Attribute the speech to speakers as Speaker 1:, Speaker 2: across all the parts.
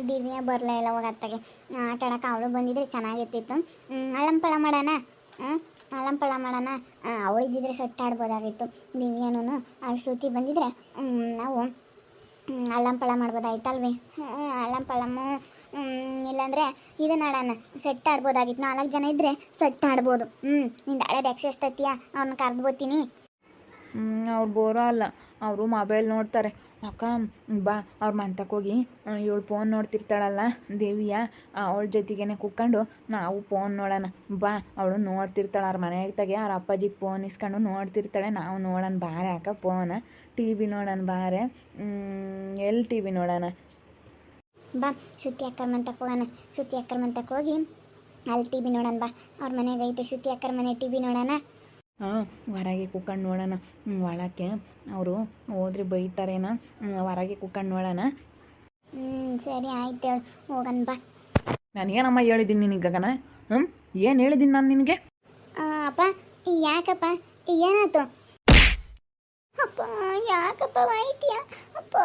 Speaker 1: ದಿವ್ಯಾ ಬರಲೇ ಇಲ್ಲ ಹೋಗಿ ಅತ್ತಗೆ ಆಟ ಆಡೋಕೆ ಅವಳು ಬಂದಿದ್ರೆ ಚೆನ್ನಾಗಿರ್ತಿತ್ತು. ಅಳಂಪಳ ಮಾಡೋಣ, ಅಳಂಪಳ ಮಾಡೋಣ. ಅವಳಿದ್ದಿದ್ರೆ ಸೆಟ್ ಆಡ್ಬೋದಾಗಿತ್ತು. ದಿವ್ಯಾನೂ ಆ ಶ್ರುತಿ ಬಂದಿದ್ರೆ ನಾವು ಅಳ್ಳಂಪಳ ಮಾಡ್ಬೋದಾಯ್ತಲ್ವೇ. ಅಳ್ಳಂಪಳಮ್ಮು ಇಲ್ಲಾಂದರೆ ಇದನ್ನ ಆಡೋಣ, ಸೆಟ್ ಆಡ್ಬೋದಾಗಿತ್ತು. 4 ಜನ ಇದ್ದರೆ ಸೆಟ್ ಆಡ್ಬೋದು. ನಿಂದು ಹಳೇದು ಎಕ್ಸೈಸ್ ತತ್ತೀಯ, ಅವ್ರನ್ನ ಕರೆದು ಬರ್ತೀನಿ.
Speaker 2: ಅವ್ರು ಬರೋಲ್ಲ, ಅವರು ಮೊಬೈಲ್ ನೋಡ್ತಾರೆ. ಅಕ್ಕ ಬಾ ಅವ್ರ ಮಂತಕ್ಕೆ ಹೋಗಿ ಇವಳು ಫೋನ್ ನೋಡ್ತಿರ್ತಾಳಲ್ಲ ದೇವಿಯ, ಅವಳ ಜೊತೆಗೇನೆ ಕೂತ್ಕೊಂಡು ನಾವು ಫೋನ್ ನೋಡೋಣ ಬಾ. ಅವಳು ನೋಡ್ತಿರ್ತಾಳೆ ಅವ್ರ ಮನೆಗೆ ತೆಗೆ, ಅವ್ರ ಅಪ್ಪಾಜಿಗೆ ಫೋನ್ ಇಸ್ಕೊಂಡು ನೋಡ್ತಿರ್ತಾಳೆ. ನಾವು ನೋಡೋಣ ಬಾರೆ ಅಕ್ಕ ಫೋನ, ಟಿ ವಿ ನೋಡೋಣ ಬಾರೆ. ಎಲ್ಲಿ ಟಿ ವಿ ನೋಡೋಣ
Speaker 1: ಬಾ. ಶ್ರುತಿ ಅಕ್ಕರ ಮಂತಕ್ಕೆ ಹೋಗೋಣ. ಶ್ರುತಿ ಅಕ್ಕರ ಮಂತಕ್ಕೆ ಹೋಗಿ ಅಲ್ಲಿ ಟಿ ವಿ ನೋಡೋಣ ಬಾ. ಅವ್ರ ಮನೆಗೆ ಐತೆ ಶ್ರುತಿ ಅಕ್ಕರ ಮನೆ, ಟಿ ವಿ ನೋಡೋಣ.
Speaker 2: ಹೊರಗೆ ಕೂತ್ಕೊಂಡು ನೋಡೋಣ. ಒಳಕ್ಕೆ ಅವರು ಹೋದ್ರೆ ಬೈತಾರೇನ, ಹೊರಗೆ ಕೂತ್ಕೊಂಡು ನೋಡೋಣ.
Speaker 1: ಸರಿ ಆಯ್ತು ಹೇಳು, ಹೋಗೋಣ ಬಾ.
Speaker 2: ನಾನು ಏನಮ್ಮ ಹೇಳಿದ್ದೀನಿ ನಿನಗೆ ಗಗನ? ಏನು ಹೇಳಿದ್ದೀನಿ ನಾನು ನಿನಗೆ?
Speaker 1: ಅಪ್ಪ ಯಾಕಪ್ಪ, ಏನಾಯ್ತು? ಅಪ್ಪ ಯಾಕಪ್ಪ ಆಯ್ತೀಯ ಅಪ್ಪ?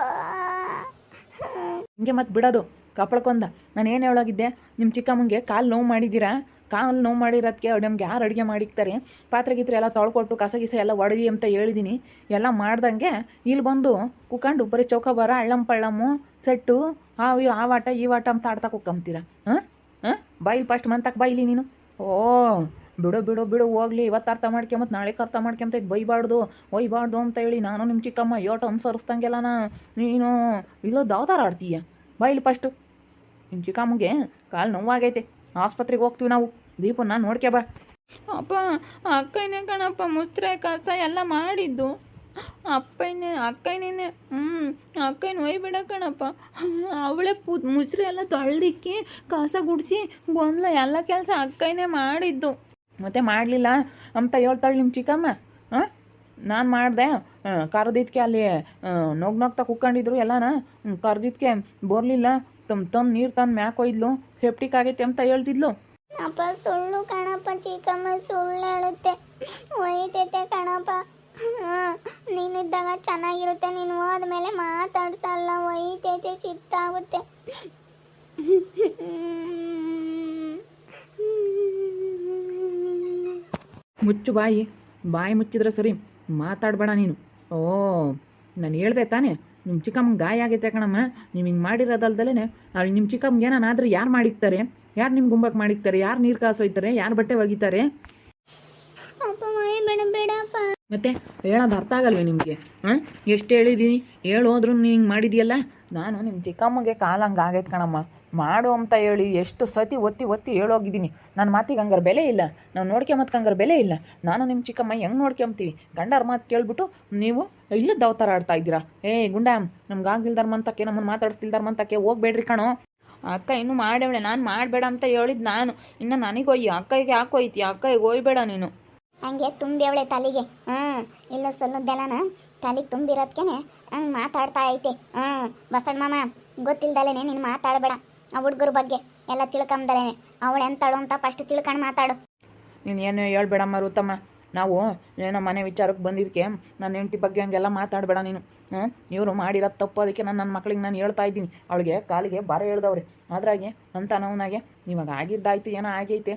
Speaker 2: ಹಿಂಗೆ ಮತ್ತೆ ಬಿಡೋದು ಕಪಳ್ಕೊಂಡ. ನಾನು ಏನು ಹೇಳೋಗಿದ್ದೆ, ನಿಮ್ಮ ಚಿಕ್ಕಮ್ಮಂಗೆ ಕಾಲು ನೋವು ಮಾಡಿದ್ದೀರಾ, ಕಾಲು ನೋವು ಮಾಡಿರೋದಕ್ಕೆ ನಮ್ಗೆ ಯಾರು ಅಡುಗೆ ಮಾಡಿಕ್ತಾರೆ, ಪಾತ್ರೆ ಗೀತ್ರೆ ಎಲ್ಲ ತೊಳ್ಕೊಟ್ಟು ಕಸ ಗಿಸ ಎಲ್ಲ ಒಡಗಿ ಅಂತ ಹೇಳಿದ್ದೀನಿ. ಎಲ್ಲ ಮಾಡ್ದಂಗೆ ಇಲ್ಲಿ ಬಂದು ಕುತ್ಕೊಂಡು ಬರೀ ಚೌಕಾಬಾರ ಅಳ್ಳಂಪಳ್ಳಮ್ಮು ಸೆಟ್ಟು ಆ ಆಟ ಈ ಆಟ ಅಂತ ಆಡ್ತಾ ಕುಕ್ಕಂತೀರ. ಬಾಯಿಲಿ ಫಸ್ಟ್ ಮಂತಕ್ಕೆ ಬಾಯಿಲಿ ನೀನು. ಓ ಬಿಡು ಬಿಡು ಬಿಡು ಹೋಗ್ಲಿ, ಇವತ್ತು ಅರ್ಥ ಮಾಡ್ಕೊಂಬತ್ತು ನಾಳೆಗೆ ಅರ್ಥ ಮಾಡ್ಕೊಂತ ಒಯ್ಬಾರ್ದು ಅಂತ ಹೇಳಿ ನಾನು ನಿಮ್ಮ ಚಿಕ್ಕಮ್ಮ ಯೋಟ ಅನುಸರಿಸ್ದಂಗೆಲ್ಲನ ನೀನು ಇಲ್ಲೋ ದಾವತಾರ ಆಡ್ತೀಯ. ಬಾಯಿಲಿ ಫಸ್ಟು. ನಿಮ್ಮ ಚಿಕ್ಕಮ್ಮಗೆ ಕಾಲು ನೋವಾಗೈತೆ, ಆಸ್ಪತ್ರೆಗೆ ಹೋಗ್ತೀವಿ ನಾವು. ದೀಪನ್ನ ನೋಡ್ಕೆ ಬಾ.
Speaker 3: ಅಪ್ಪ ಅಕ್ಕನೇ ಕಣಪ್ಪ ಮುಸ್ರೆ ಕಸ ಎಲ್ಲ ಮಾಡಿದ್ದು. ಅಕ್ಕನೇ ಅಕ್ಕನ ಒಯ್ಬೇಡ ಕಣಪ್ಪ. ಅವಳೇ ಮುಸ್ರೆ ಎಲ್ಲ ತೊಳೆದಿಕ್ಕಿ ಕಸ ಗುಡಿಸಿ ಗೊಂದಲ ಎಲ್ಲ ಕೆಲಸ ಅಕ್ಕನೇ ಮಾಡಿದ್ದು.
Speaker 2: ಮತ್ತೆ ಮಾಡಲಿಲ್ಲ ಅಂತ ಹೇಳ್ತಾಳೆ ನಿಮ್ಮ ಚಿಕ್ಕಮ್ಮ. ನಾನು ಮಾಡಿದೆ, ಕರೆದಿದ್ದಕ್ಕೆ ಅಲ್ಲಿ ನೋಗ್ತಾ ಕುತ್ಕೊಂಡಿದ್ರು ಎಲ್ಲನ, ಕರೆದಿದ್ದಕ್ಕೆ ಬರಲಿಲ್ಲ, ತಂದು ನೀರು ತಂದು ಮ್ಯಾಕ್ ಒಯ್ದ್ಲು, ಸೆಪ್ಟಿಕ್ ಆಗೈತೆ ಅಂತ ಹೇಳ್ತಿದ್ಲು.
Speaker 1: ಅಪ್ಪ ಸುಳ್ಳು ಕಣಪ್ಪ, ಚಿಕ್ಕಮ್ಮ ಸುಳ್ಳು ಹೇಳುತ್ತೆ, ಒಯ್ತೈತೆ ಕಣಪ್ಪ. ನೀನಿದ್ದಾಗ ಚೆನ್ನಾಗಿರುತ್ತೆ, ನೀನು ಹೋದ್ಮೇಲೆ ಮಾತಾಡ್ಸಲ್ಲ, ಒಯ್ತೈತೆ, ಸಿಟ್ಟಾಗುತ್ತೆ.
Speaker 2: ಮುಚ್ಚು ಬಾಯಿ, ಬಾಯಿ ಮುಚ್ಚಿದ್ರೆ ಸರಿ, ಮಾತಾಡಬೇಡ ನೀನು. ಓ ನಾನು ಹೇಳ್ದೆ ತಾನೇ, ನಿಮ್ಮ ಚಿಕ್ಕಮ್ಮಂಗೆ ಗಾಯ ಆಗೈತೆ ಕಣಮ್ಮ, ನೀವು ಹಿಂಗೆ ಮಾಡಿರೋದಲ್ದಲೇ ಅವಳು ನಿಮ್ಮ ಚಿಕ್ಕಮ್ಮಗೆ ಏನಾದರೂ ಯಾರು ಮಾಡಿಕ್ತಾರೆ, ಯಾರು ನಿಮ್ಮ ಗುಂಬಕ್ಕೆ ಮಾಡಿಕ್ತಾರೆ, ಯಾರು ನೀರು ಕಾಸೋಯ್ತಾರೆ, ಯಾರು ಬಟ್ಟೆ ಒಗಿತಾರೆ? ಮತ್ತೆ ಹೇಳೋದು ಅರ್ಥ ಆಗಲ್ವೇ ನಿಮಗೆ? ಎಷ್ಟು ಹೇಳಿದ್ದೀನಿ, ಹೇಳೋದ್ರು ನೀನು ಹಿಂಗೆ ಮಾಡಿದೆಯಲ್ಲ. ನಾನು ನಿಮ್ಮ ಚಿಕ್ಕಮ್ಮಗೆ ಕಾಲಂಗೆ ಆಗೈತೆ ಕಣಮ್ಮ, ಮಾಡು ಅಂತ ಹೇಳಿ ಎಷ್ಟು ಸತಿ ಒತ್ತಿ ಹೇಳೋಗಿದ್ದೀನಿ. ನನ್ನ ಮಾತಿಗೆ ಹಂಗಾರೆ ಬೆಲೆ ಇಲ್ಲ, ನಾವು ನೋಡ್ಕೊಂಬತ್ಗೆ ಹಂಗಾರೆ ಬೆಲೆ ಇಲ್ಲ. ನಾನು ನಿಮ್ಮ ಚಿಕ್ಕಮ್ಮ ಹೆಂಗೆ ನೋಡ್ಕೊಂತೀವಿ? ಗಂಡರ ಮಾತು ಕೇಳ್ಬಿಟ್ಟು ನೀವು ಇಲ್ಲದ ಅವತಾರ ಆಡ್ತಾ ಇದ್ದೀರಾ. ಗುಂಡ, ನಮ್ಗೆ ಆಗಿಲ್ದಾರ ಮಂತಕ್ಕೆ, ನಮ್ಮನ್ನು ಮಾತಾಡ್ಸ್ತಿಲ್ದಾರ ಮಂತಕ್ಕೆ ಹೋಗ್ಬೇಡ್ರಿ ಕಣೋ.
Speaker 3: ಅಕ್ಕ ಇನ್ನೂ ಮಾಡವಳೆ, ನಾನು ಮಾಡಬೇಡ ಅಂತ ಹೇಳಿದ್ದು ನಾನು. ಇನ್ನು ನನಗೆ ಒಯ್ಯಿ, ಅಕ್ಕಗೆ ಯಾಕೆ ಒಯ್ತೀಯ? ಅಕ್ಕಗೆ ಒಯ್ಬೇಡ ನೀನು.
Speaker 1: ಹಂಗೆ ತುಂಬಿ ಅವಳೆ ತಲೆಗೆ, ಇಲ್ಲ ಸಲ್ಲದ್ದೆಲ್ಲನ ತಲೆಗೆ ತುಂಬಿರೋದ್ಕೇನೆ ಹಂಗೆ ಮಾತಾಡ್ತಾ ಐತೆ. ಬಸಣ್ಣ ಮಾಮ ಗೊತ್ತಿಲ್ದಲೇನೆ ನೀನು ಮಾತಾಡಬೇಡ. ಆ ಹುಡುಗರ ಬಗ್ಗೆ ಎಲ್ಲ ತಿಳ್ಕೊಂಬದಲೇನೆ, ಅವಳು ಎಂತಾಳು ಅಂತ ಫಸ್ಟ್ ತಿಳ್ಕೊಂಡು ಮಾತಾಡು.
Speaker 2: ನೀನು ಏನು ಹೇಳ್ಬೇಡಮ್ಮ ರುತಮ್ಮ, ನಾವು ಏನೋ ಮನೆ ವಿಚಾರಕ್ಕೆ ಬಂದಿದ್ದಕ್ಕೆ ನನ್ನ ಹೆಂಡತಿ ಬಗ್ಗೆ ಹಂಗೆಲ್ಲ ಮಾತಾಡಬೇಡ ನೀನು. ಇವರು ಮಾಡಿರೋದು ತಪ್ಪು, ಅದಕ್ಕೆ ನಾನು ನನ್ನ ಮಕ್ಳಿಗೆ ನಾನು ಹೇಳ್ತಾ ಇದ್ದೀನಿ. ಅವಳಿಗೆ ಕಾಲಿಗೆ ಬಾರ ಹೇಳ್ದವ್ರೆ, ಅದ್ರಾಗೆ ಅಂತ ನೋವನಾಗೆ ಇವಾಗ ಆಗಿದ್ದಾಯ್ತು, ಏನೋ ಆಗೈತೆ.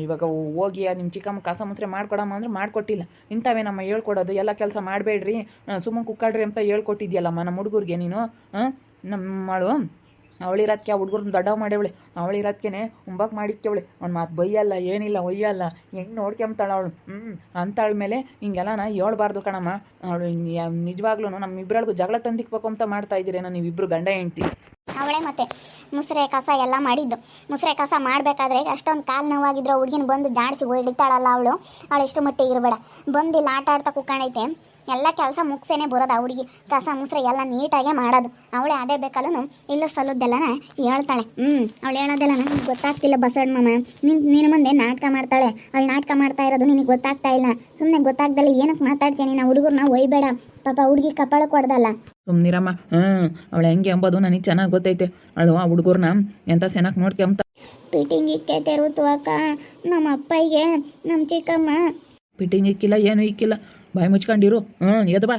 Speaker 2: ಇವಾಗ ಹೋಗಿ ನಿಮ್ಮ ಚಿಕ್ಕಮ್ಮ ಕಸ ಮುಸ್ರೆ ಮಾಡ್ಕೊಡಮ್ಮ ಅಂದ್ರೆ ಮಾಡಿಕೊಟ್ಟಿಲ್ಲ. ಇಂಥವೇ ನಮ್ಮ ಹೇಳ್ಕೊಡೋದು, ಎಲ್ಲ ಕೆಲಸ ಮಾಡಬೇಡ್ರಿ ಸುಮ್ಮನೆ ಕುಕ್ಕಾಡ್ರಿ ಅಂತ ಹೇಳ್ಕೊಟ್ಟಿದ್ಯಲ್ಲಮ್ಮ ನಮ್ಮ ಹುಡುಗರಿಗೆ ನೀನು. ನಮ್ಮಳು ಅವಳಿರೋದಕ್ಕೆ ಆ ಹುಡುಗರನ್ನ ದೊಡ್ಡವ ಮಾಡ್ಯವಳೆ, ಅವಳಿರೋದಕ್ಕೆ ಉಂಬಕ್ಕೆ ಮಾಡಿಕ್ಯವಳೆ. ಅವ್ನು ಮಾತು ಬೈಯಲ್ಲ, ಏನಿಲ್ಲ, ಒಯ್ಯಲ್ಲ, ಹೆಂಗೆ ನೋಡ್ಕೊಂತಾಳ ಅವಳು. ಅಂತಾಳ ಮೇಲೆ ಹಿಂಗೆಲ್ಲ ಹೇಳ್ಬಾರ್ದು ಕಣಮ್ಮ. ಅವಳು ನಿಜವಾಗ್ಲೂ ನಮ್ಮಿಬ್ಬರಿಗೂ ಜಗಳ ತಂದಿಕ್ಬೇಕು ಅಂತ ಮಾಡ್ತಾ ಇದ್ದೀರೇನೋ ನೀವಿಬ್ಬರು ಗಂಡ ಹೆಂಡ್ತಿ.
Speaker 1: ಅವಳೇ ಮತ್ತೆ ಮುಸ್ರೆ ಕಸ ಎಲ್ಲ ಮಾಡಿದ್ದು. ಮುಸ್ರೆ ಕಸ ಮಾಡಬೇಕಾದ್ರೆ ಅಷ್ಟೊಂದು ಕಾಲು ನೋವಾಗಿದ್ರೆ ಹುಡುಗಿನ ಬಂದು ಜಾಡಿಸಿ ಹೊಡಿತಾಳಲ್ಲ ಅವಳು ಎಷ್ಟು ಮಟ್ಟಿಗೆ ಇರಬೇಡ. ಬಂದಿಲ್ಲ ಆಟ ಆಡ್ತಾ ಕುತ್ಕೊಂಡೈತೆ, ಎಲ್ಲ ಕೆಲಸ ಮುಗಿಸೇನೆ ಬರೋದು ಆ ಹುಡುಗಿ. ಕಸ ಮುಸ್ರೆ ಎಲ್ಲ ನೀಟಾಗೆ ಮಾಡೋದು ಅವಳೇ. ಅದೇ ಬೇಕಲ್ಲೂ ಇಲ್ಲೂ ಸಲ್ಲದ್ದೆಲ್ಲನ ಹೇಳ್ತಾಳೆ. ಅವಳು ಹೇಳೋದೆಲ್ಲ ನನಗೆ ಗೊತ್ತಾಗ್ತಿಲ್ಲ ಬಸಣ್ಣ ಮಾಮ. ನಿನ್ನ ಮುಂದೆ ನಾಟಕ ಮಾಡ್ತಾಳೆ. ಅವಳು ನಾಟಕ ಮಾಡ್ತಾ ಇರೋದು ನಿನಗೆ ಗೊತ್ತಾಗ್ತಾ ಇಲ್ಲ. ಸುಮ್ಮನೆ ಗೊತ್ತಾಗ್ದಲ್ಲ ಏನಕ್ಕೆ ಮಾತಾಡ್ತೀನಿ? ನಾವು ಹುಡುಗರನ್ನ ಒಯ್ಬೇಡ, ಪಾಪ ಹುಡುಗಿ ಕಪಾಳಕ್ಕೆ ಹೊಡೆದಲ್ಲ.
Speaker 2: ಸುಮ್ಮನಿರಮ್ಮ. ಅವಳು ಹೆಂಗೆ ಎಂಬುದು ನನಗೆ ಚೆನ್ನಾಗಿ ಗೊತ್ತೈತೆ. ಅವಳು ಆ ಹುಡುಗರನ್ನ ಎಂಥ ಚೆನ್ನಾಗಿ ನೋಡ್ಕೊಂತ
Speaker 1: ಫಿಟ್ಟಿಂಗ್ ಇಕ್ಕೈತೆ ಋತು ಅಕ್ಕ ನಮ್ಮ ಅಪ್ಪಗೆ, ನಮ್ಮ ಚಿಕ್ಕಮ್ಮ.
Speaker 2: ಫಿಟ್ಟಿಂಗ್ ಇಕ್ಕಿಲ್ಲ, ಏನು ಇಕ್ಕಿಲ್ಲ, ಬಾಯಿ ಮುಚ್ಕೊಂಡಿರು. ಎದ್ದು ಬಾ,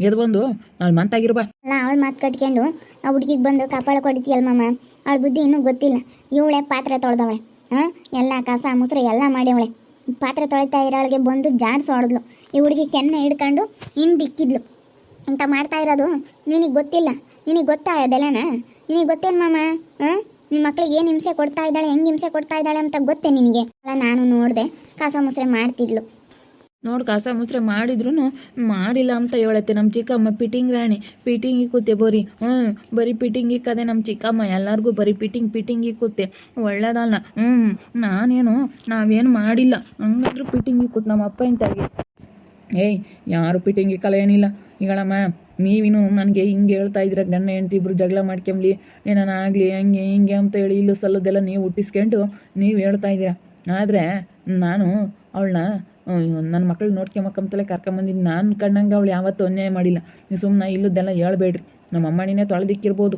Speaker 2: ಎದ್ದು ಬಂದು ನಾಳೆ ಮಂತಾಗಿರು ಬಾ.
Speaker 1: ಅಲ್ಲ ಅವಳು ಮಾತು ಕಟ್ಕೊಂಡು ಆ ಹುಡುಗಿಗೆ ಬಂದು ಕಪಾಳ ಕೊಡಿತೀಯಲ್ಲ ಮಾಮ, ಅವಳ ಬುದ್ಧಿ ಇನ್ನೂ ಗೊತ್ತಿಲ್ಲ. ಇವಳೆ ಪಾತ್ರೆ ತೊಳೆದವಳೆ, ಹಾಂ, ಎಲ್ಲ ಕಸ ಮುಸ್ರೆ ಎಲ್ಲ ಮಾಡ್ಯವಳೆ. ಪಾತ್ರೆ ತೊಳಿತಾ ಇರೋಳಿಗೆ ಬಂದು ಜಾಡ್ಸಿ ಹೊಡೆದ್ಲು. ಈ ಹುಡುಗಿ ಕೆನ್ನೆ ಹಿಡ್ಕೊಂಡು ಹಿಂಗೆ ಬಿಕ್ಕಿದ್ಲು. ಇಂಥ ಮಾಡ್ತಾ ಇರೋದು ನಿನಗೆ ಗೊತ್ತಿಲ್ಲ. ನಿನಗೆ ಗೊತ್ತಾ ಅದೆಲ್ಲನ? ನಿನಗೆ ಗೊತ್ತೇನು ಮಾಮ? ಹಾಂ, ನಿಮ್ಮ ಮಕ್ಳಿಗೆ ಏನು ಹಿಂಸೆ ಕೊಡ್ತಾ ಇದ್ದಾಳೆ, ಹೆಂಗೆ ಹಿಂಸೆ ಕೊಡ್ತಾ ಇದ್ದಾಳೆ ಅಂತ ಗೊತ್ತೇ ನಿನಗೆ? ಅಲ್ಲ, ನಾನು ನೋಡಿದೆ ಕಸ ಮುಸ್ರೆ ಮಾಡ್ತಿದ್ಲು.
Speaker 3: ನೋಡಿ ಕಸ ಮುಸ್ರೆ ಮಾಡಿದ್ರು ಮಾಡಿಲ್ಲ ಅಂತ ಹೇಳತ್ತೆ ನಮ್ಮ ಚಿಕ್ಕಮ್ಮ. ಪಿಟಿಂಗ್ ರಾಣಿ, ಪಿಟಿಂಗ್ ಇಕ್ಕುತ್ತೆ ಬರೀ. ಬರೀ ಪಿಟಿಂಗ್ ಇಕ್ಕದೆ ನಮ್ಮ ಚಿಕ್ಕಮ್ಮ. ಎಲ್ಲರಿಗೂ ಬರೀ ಪಿಟಿಂಗ್ ಇಕ್ಕುತ್ತೆ. ಒಳ್ಳೇದಲ್ಲ. ನಾವೇನು ಮಾಡಿಲ್ಲ, ಹಂಗಾದ್ರೂ ಪಿಟಿಂಗ್ ಇಕ್ಕುತ್ತೆ ನಮ್ಮ ಅಪ್ಪ ಇಂತಾಗೆ.
Speaker 2: ಏಯ್, ಯಾರು ಪಿಟಿಂಗ್ ಇಕ್ಕಲ್ಲ, ಏನಿಲ್ಲ. ಈಗಳಮ್ಮ, ನೀವಿನ್ನು ನನಗೆ ಹಿಂಗೆ ಹೇಳ್ತಾ ಇದ್ರೆ ಗಂಡ ಹೆಂಡ್ತಿ ಇಬ್ರು ಜಗಳ ಮಾಡ್ಕೊಂಬ್ಲಿ, ಏನಾಗಲಿ ಹಂಗೆ ಹಿಂಗೆ ಅಂತ ಹೇಳಿ ಇಲ್ಲೂ ಸಲ್ಲದೆಲ್ಲ ನೀವು ಹುಟ್ಟಿಸ್ಕೊಂಡು ನೀವು ಹೇಳ್ತಾ ಇದ್ದೀರ. ಆದರೆ ನಾನು ಅವಳನ್ನ ನನ್ನ ಮಕ್ಕಳು ನೋಡ್ಕೊಂಬಕ್ಕಂತಲೇ ಕರ್ಕೊಂಬಂದಿದ್ದು. ನಾನು ಕಂಡಂಗೆ ಅವಳು ಯಾವತ್ತೂ ಅನ್ಯಾಯ ಮಾಡಿಲ್ಲ. ನೀವು ಸುಮ್ಮನೆ ಇಲ್ಲದೆಲ್ಲ ಹೇಳ್ಬೇಡ್ರಿ. ನಮ್ಮ ಅಮ್ಮನಿನೇ ತೊಳೆದಿಕ್ಕಿರ್ಬೋದು,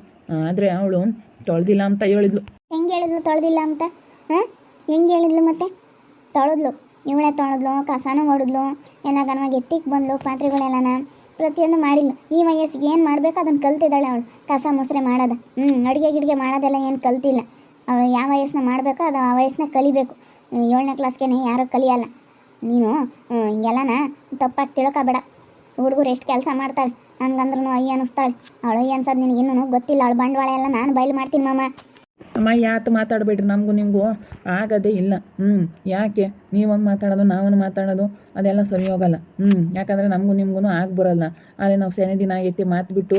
Speaker 2: ಆದರೆ ಅವಳು ತೊಳೆದಿಲ್ಲ ಅಂತ ಹೇಳಿದ್ಲು.
Speaker 1: ಹೆಂಗೆ ಹೇಳಿದ್ಲು ತೊಳೆದಿಲ್ಲ ಅಂತ? ಹಾಂ, ಹೆಂಗೆ ಹೇಳಿದ್ಲು ಮತ್ತೆ? ತೊಳೆದ್ಲು, ಇವಳೇ ತೊಳೆದ್ಲು, ಕಸನೂ ಹೊಡೆದ್ಲು, ಎಲ್ಲ ಗನವಾಗಿ ಎತ್ತಿಗೆ ಬಂದ್ಲು, ಪಾತ್ರೆಗಳೆಲ್ಲನ ಪ್ರತಿಯೊಂದು ಮಾಡಿಲ್ಲ. ಈ ವಯಸ್ಸಿಗೆ ಏನು ಮಾಡಬೇಕು ಅದನ್ನು ಕಲ್ತಿದ್ದಾಳೆ ಅವಳು. ಕಸ ಮೊಸರೆ ಮಾಡೋದು, ಅಡುಗೆ ಗಿಡಿಗೆ ಮಾಡೋದೆಲ್ಲ ಏನು ಕಲ್ತಿಲ್ಲ ಅವಳು. ಯಾವ ವಯಸ್ಸನ್ನ ಮಾಡಬೇಕೋ ಅದು ಆ ವಯಸ್ಸನ್ನ ಕಲಿಬೇಕು. 7ನೇ ಕ್ಲಾಸ್ಗೆ ಯಾರೂ ಕಲಿಯಲ್ಲ. ನೀನು ಹಿಂಗೆಲ್ಲನ ತಪ್ಪಾಗಿ ತಿಳ್ಕೊಬೇಡ. ಹುಡುಗರು ಎಷ್ಟು ಕೆಲಸ ಮಾಡ್ತಾವೆ, ಹಂಗಂದ್ರೂ ಅಯ್ಯ ಅನ್ನಿಸ್ತಾಳೆ. ಅವಳು ಅಯ್ಯ ಅನ್ಸೋದು ನಿನಗೆ ಇನ್ನೂ ಗೊತ್ತಿಲ್ಲ. ಅವಳು ಬಂಡವಾಳ ಎಲ್ಲ ನಾನು ಬಯಲು ಮಾಡ್ತೀನಿ ಮಾಮ.
Speaker 2: ಅಮ್ಮ, ಯಾತು ಮಾತಾಡಬೇಡ್ರಿ, ನಮಗೂ ನಿಮಗೂ ಆಗೋದೇ ಇಲ್ಲ. ಯಾಕೆ ನೀವೊಂದು ಮಾತಾಡೋದು ನಾವೊಂದು ಮಾತಾಡೋದು ಅದೆಲ್ಲ ಸರಿ ಹೋಗಲ್ಲ. ಯಾಕಂದರೆ ನಮಗೂ ನಿಮಗೂ ಆಗಿ ಬರೋಲ್ಲ. ಆದರೆ ನಾವು ಸೆನೆ ದಿನ ಆಗೈತಿ ಮಾತು ಬಿಟ್ಟು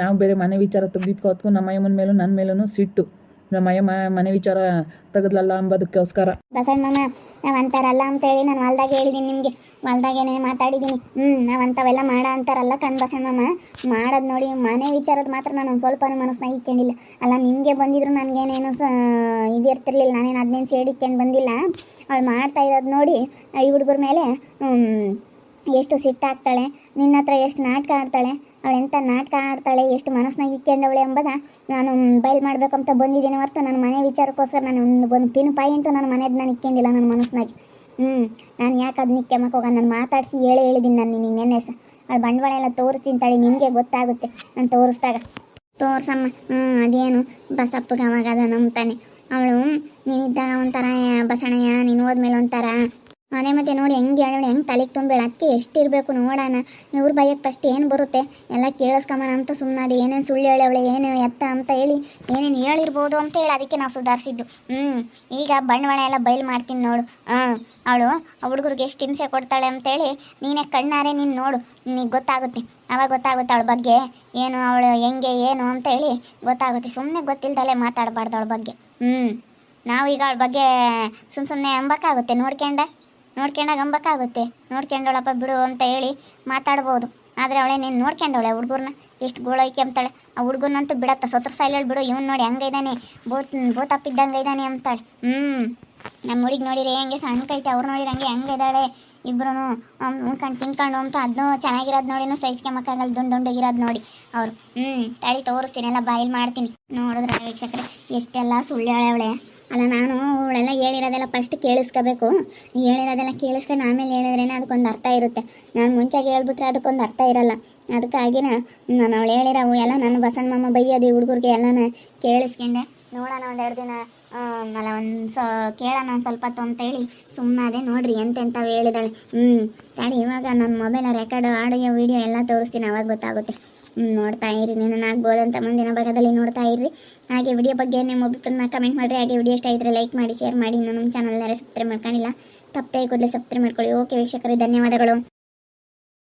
Speaker 2: ನಾವು ಬೇರೆ ಮನೆ ವಿಚಾರ ತೆಗೆದಿಟ್ಕೋತ್ಕು ನಮ್ಮ ಅಮ್ಮನ ಮೇಲೂ ನನ್ನ ಮೇಲೂ ಸಿಟ್ಟು. ನಮ್ಮ ಮನೆ ವಿಚಾರ ತೆಗೆದ್ಲಲ್ಲ ಅಂಬೋದಕ್ಕೋಸ್ಕರ.
Speaker 1: ಬಸಣ್ಣ ಮಾಮ, ನಾವು ಅಂತಾರಲ್ಲ ಅಂತೇಳಿ ನಾನು ಹೊಲ್ದಾಗ ಹೇಳಿದ್ದೀನಿ ನಿಮಗೆ, ಹೊಲ್ದಾಗೇನೆ ಮಾತಾಡಿದ್ದೀನಿ. ನಾವು ಅಂಥವೆಲ್ಲ ಮಾಡ ಅಂತಾರಲ್ಲ ಕಣ್ ಬಸಣ್ಣ ಮಾಮ. ಮಾಡೋದು ನೋಡಿ ಮನೆ ವಿಚಾರದ ಮಾತ್ರ ನಾನು ಒಂದು ಸ್ವಲ್ಪನೂ ಮನಸ್ಸಿನಾಗ ಇಟ್ಕೊಂಡಿಲ್ಲ. ಅಲ್ಲ, ನಿಮಗೆ ಬಂದಿದ್ರು ನನಗೇನೇನು ಇದು ಇರ್ತಿರ್ಲಿಲ್ಲ, ನಾನೇನು ಅದನ್ನೇನು ಸೇಡಿಕ್ಕೊಂಡು ಬಂದಿಲ್ಲ. ಅವಳು ಮಾಡ್ತಾ ಇರೋದು ನೋಡಿ ಈ ಹುಡುಗರ ಮೇಲೆ ಎಷ್ಟು ಸಿಟ್ಟಾಗ್ತಾಳೆ, ನಿನ್ನ ಹತ್ರ ಎಷ್ಟು ನಾಟಕ ಆಡ್ತಾಳೆ, ಅವಳು ಎಂಥ ನಾಟಕ ಆಡ್ತಾಳೆ, ಎಷ್ಟು ಮನಸ್ಸಿನಾಗ ಇಕ್ಕೊಂಡವಳೆ ಎಂಬುದ ನಾನು ಬಯಲು ಮಾಡಬೇಕಂತ ಬಂದಿದ್ದೀನಿ ಹೊರತು ನನ್ನ ಮನೆ ವಿಚಾರಕ್ಕೋಸ್ಕರ ನಾನು ಒಂದು ಪಿನ್ ಪಾಯಿಂಟು ನನ್ನ ಮನೆಯದು ನಾನು ಇಕ್ಕೊಂಡಿಲ್ಲ ನನ್ನ ಮನಸ್ಸಿನಾಗಿ. ನಾನು ಯಾಕೆ ಅದನ್ನ ಇಕ್ಕೆಮ್ಮಕ್ಕೆ ಹೋಗ, ನಾನು ಮಾತಾಡಿಸಿ ಹೇಳಿದ್ದೀನಿ ನಾನು ನಿನಗೆ ನೆನ್ನೆ ಸಹ. ಅವಳು ಬಂಡವಾಳ ಎಲ್ಲ ತೋರಿಸ್ತೀನಿ ತಳಿ, ನಿಮಗೆ ಗೊತ್ತಾಗುತ್ತೆ ನಾನು ತೋರಿಸ್ದಾಗ. ತೋರ್ಸಮ್ಮ. ಅದೇನು ಬಸಪ್ಪಗೆ ಅವಾಗ ಅದ ನಂಬ್ತಾನೆ. ಅವಳು ನೀನಿದ್ದಾಗ ಒಂಥರ ಬಸಣಯ್ಯ, ನೀನು ಹೋದ್ಮೇಲೆ ಒಂಥರ ಅದೇ. ಮತ್ತೆ ನೋಡಿ ಹೆಂಗೆ ಹೇಳೋಳು, ಹೆಂಗೆ ತಲೆಗೆ ತುಂಬೇಳ. ಅದಕ್ಕೆ ಎಷ್ಟಿರಬೇಕು ನೋಡೋಣ. ಇವ್ರ ಭಯಕ್ಕೆ ಫಸ್ಟ್ ಏನು ಬರುತ್ತೆ ಎಲ್ಲ ಕೇಳಿಸ್ಕೊಂಬನ ಅಂತ ಸುಮ್ಮನೆ ಏನೇನು ಸುಳ್ಳು ಹೇಳವಳೆ, ಏನು ಎತ್ತ ಅಂತ ಹೇಳಿ ಏನೇನು ಹೇಳಿರ್ಬೋದು ಅಂತ ಹೇಳಿ ಅದಕ್ಕೆ ನಾವು ಸುಧಾರಿಸಿದ್ದು. ಈಗ ಬಂಡವಾಳ ಎಲ್ಲ ಬಯಲು ಮಾಡ್ತೀನಿ ನೋಡು. ಅವಳು ಆ ಹುಡುಗರಿಗೆ ಎಷ್ಟು ಹಿಂಸೆ ಕೊಡ್ತಾಳೆ ಅಂತೇಳಿ ನೀನೇ ಕಣ್ಣಾರೆ ನೀನು ನೋಡು, ನಿನಗೆ ಗೊತ್ತಾಗುತ್ತೆ. ಅವಾಗ ಗೊತ್ತಾಗುತ್ತೆ ಅವಳ ಬಗ್ಗೆ ಏನು, ಅವಳು ಹೆಂಗೆ ಏನು ಅಂತೇಳಿ ಗೊತ್ತಾಗುತ್ತೆ. ಸುಮ್ಮನೆ ಗೊತ್ತಿಲ್ದಲ್ಲೇ ಮಾತಾಡಬಾರ್ದು ಅವಳ ಬಗ್ಗೆ. ನಾವೀಗ ಅವಳ ಬಗ್ಗೆ ಸುಮ್ಮನೆ ಅಂಬಕ್ಕಾಗುತ್ತೆ, ನೋಡ್ಕೊಂಡಾಗ ಅಂಬಕ್ಕಾಗುತ್ತೆ. ನೋಡ್ಕೊಂಡವಳಪ್ಪ ಬಿಡು ಅಂತ ಹೇಳಿ ಮಾತಾಡ್ಬೋದು. ಆದರೆ ಅವಳೇ ನೀನು ನೋಡ್ಕೊಂಡವಳೆ ಹುಡುಗರನ್ನ ಎಷ್ಟು ಗೋಳೈಕೆ ಅಂತಾಳೆ. ಆ ಹುಡುಗನಂತೂ ಬಿಡತ್ತ ಸೊತ್ರ ಸೈಲಲ್ಲಿ ಬಿಡು, ಇವ್ನು ನೋಡಿ ಹಂಗೈದಾನೆ, ಬೋತಪ್ಪಿದ್ದಂಗೆ ಇದ್ದಾನೆ ಅಂತಾಳೆ. ನಮ್ಮ ಹುಡುಗಿ ನೋಡಿರಿ ಹೆಂಗೆ ಸಣ್ಣ ಕೈತೆ, ಅವ್ರು ನೋಡಿರಿ ಹಂಗೆ ಹೆಂಗಿದ್ದಾಳೆ. ಇಬ್ಬರೂ ಉಣ್ಕೊಂಡು ತಿನ್ಕೊಂಡು ಅಂತ ಅದನ್ನೂ ಚೆನ್ನಾಗಿರೋದು ನೋಡಿನೂ ಸಹಿಸ್ಕೊಂಬಕ್ಕಾಗಲ್ಲ, ದುಂಡಗಿರೋದು ನೋಡಿ ಅವರು. ತಳಿ ತೋರಿಸ್ತೀನಿ, ಎಲ್ಲ ಬಾಯಿಲ್ ಮಾಡ್ತೀನಿ. ನೋಡಿದ್ರೆ ವೀಕ್ಷಕರೇ ಎಷ್ಟೆಲ್ಲ ಸುಳ್ಳು ಹೇಳವಳೆ. ಅಲ್ಲ, ನಾನು ಅವಳೆಲ್ಲ ಹೇಳಿರೋದೆಲ್ಲ ಫಸ್ಟ್ ಕೇಳಿಸ್ಕೋಬೇಕು. ಹೇಳಿರೋದೆಲ್ಲ ಕೇಳಿಸ್ಕೊಂಡು ಆಮೇಲೆ ಹೇಳಿದ್ರೇನೆ ಅದಕ್ಕೊಂದು ಅರ್ಥ ಇರುತ್ತೆ. ನಾನು ಮುಂಚೆಗೆ ಹೇಳ್ಬಿಟ್ರೆ ಅದಕ್ಕೊಂದು ಅರ್ಥ ಇರಲ್ಲ. ಅದಕ್ಕಾಗಿನ ನಾನು ಅವಳು ಹೇಳಿರೋವು ಎಲ್ಲ ನನ್ನ ಬಸಣ್ಣ ಮಾಮ ಬೈಯೋದು ಹುಡುಗರಿಗೆ ಎಲ್ಲನ ಕೇಳಿಸ್ಕೊಂಡೆ. ನೋಡೋಣ ಒಂದೆರಡು ದಿನ ಅಲ್ಲ ಕೇಳೋಣ ಒಂದು ಸ್ವಲ್ಪ ಹೊತ್ತು ಅಂತೇಳಿ ಸುಮ್ಮನೆ ನೋಡ್ರಿ ಎಂತೆಂಥವು ಹೇಳಿದಾಳೆ. ತಾಡಿ ಇವಾಗ ನನ್ನ ಮೊಬೈಲ್ ರೆಕಾರ್ಡು ಆಡಿಯೋ ವಿಡಿಯೋ ಎಲ್ಲ ತೋರಿಸ್ತೀನಿ, ಅವಾಗ ಗೊತ್ತಾಗುತ್ತೆ. ನೋಡ್ತಾ ಇರಿ, ನಿನ್ನ ಆಗ್ಬೋದಂತ ಮುಂದಿನ ಭಾಗದಲ್ಲಿ ನೋಡ್ತಾ ಇರ್ರಿ. ಹಾಗೆ ವಿಡಿಯೋ ಬಗ್ಗೆ ನಿಮ್ಮ ಒಬ್ಬರನ್ನ ಕಮೆಂಟ್ ಮಾಡಿರಿ. ಹಾಗೆ ವಿಡಿಯೋ ಇಷ್ಟ ಇದ್ದರೆ ಲೈಕ್ ಮಾಡಿ, ಶೇರ್ ಮಾಡಿ. ಇನ್ನು ನಮ್ಮ ಚಾನಲ್ ಯಾರು ಸಬ್ಸ್ಕ್ರೈಬ್ ಮಾಡ್ಕೊಂಡಿಲ್ಲ ತಪ್ಪೇ ಕೂಡಲೇ ಸಬ್ಸ್ಕ್ರೈಬ್ ಮಾಡ್ಕೊಳ್ಳಿ. ಓಕೆ ವೀಕ್ಷಕರೇ, ಧನ್ಯವಾದಗಳು.